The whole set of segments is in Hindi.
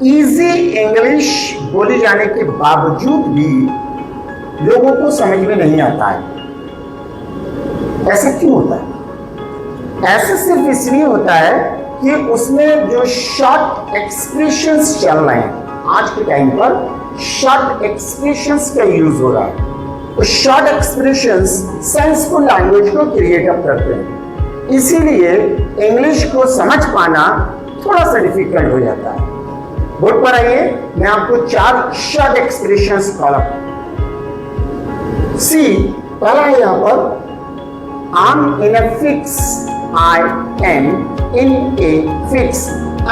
इजी इंग्लिश बोली जाने के बावजूद भी लोगों को समझ में नहीं आता है। ऐसा क्यों होता है? ऐसा सिर्फ इसलिए होता है कि उसमें जो शॉर्ट एक्सप्रेशंस चल रहे हैं, आज के टाइम पर शॉर्ट एक्सप्रेशंस का यूज हो रहा है। शॉर्ट एक्सप्रेशंस सेंसफुल लैंग्वेज को क्रिएट अप करते हैं, इसीलिए इंग्लिश को समझ पाना थोड़ा सा डिफिकल्ट हो जाता है। बोर्ड पर आइए, मैं आपको 4 शॉर्ट एक्सप्रेशंस कॉल अप। सी, पहला है यहां पर I'm in a fix, I am in a fix।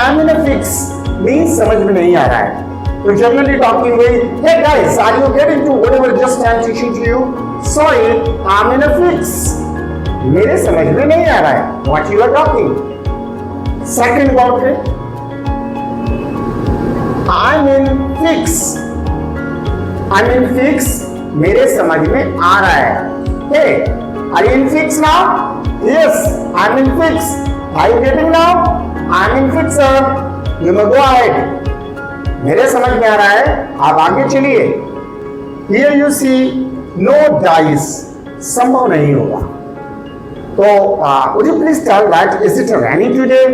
I'm in a fix means समझ में नहीं आ रहा है। तो generally talking with, hey guys, are you getting to whatever just I'm teaching to you? Sorry, I'm in a fix। मेरे समझ में नहीं आ रहा है what you are talking। Second word है I'm in fix। I'm in fix मेरे समझ में आ रहा है। Hey, are you in fix now? Yes, I'm in fix। Are you getting now? I'm in fix, sir। You may go ahead। मेरे समझ में आ रहा है, आप आगे चलिए। Here you see no dice, संभव नहीं होगा। तो would you please tell that is it raining today?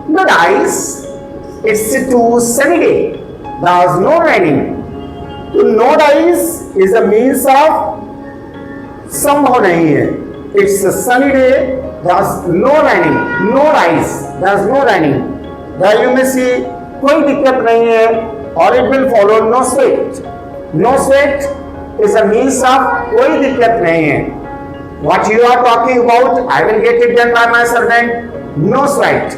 No dice, it's too sunny day। There's no raining। तो no dice is a means of संभव नहीं है। It's a sunny day, there's no raining, no dice, there's no raining। There you may see कोई दिक्कत नहीं है, और it will follow no sweat. No sweat is a means of कोई दिक्कत नहीं है। What you are talking about, I will get it done by my servant. No sweat,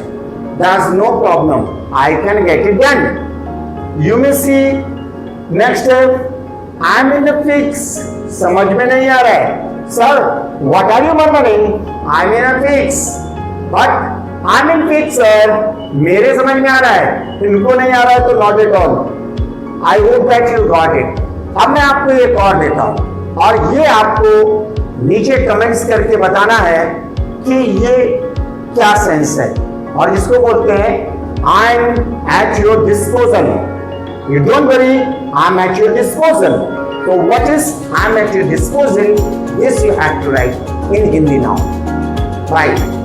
there is no problem, I can get it done. You may see next, I am in the fix, समझ में नहीं आ रहा है। Sir, what are you murmuring? I am in a fix, but I am in fix sir, मेरे समझ में आ रहा है, इनको नहीं आ रहा है तो not at all. I hope that you got it. अब मैं आपको एक और देता हूं, और ये आपको नीचे कमेंट्स करके बताना है कि ये क्या सेंस है, और इसको बोलते हैं I am at your disposal. You don't worry, I am at your disposal. तो what is I am at your disposal? This you have to write in Hindi now. Right.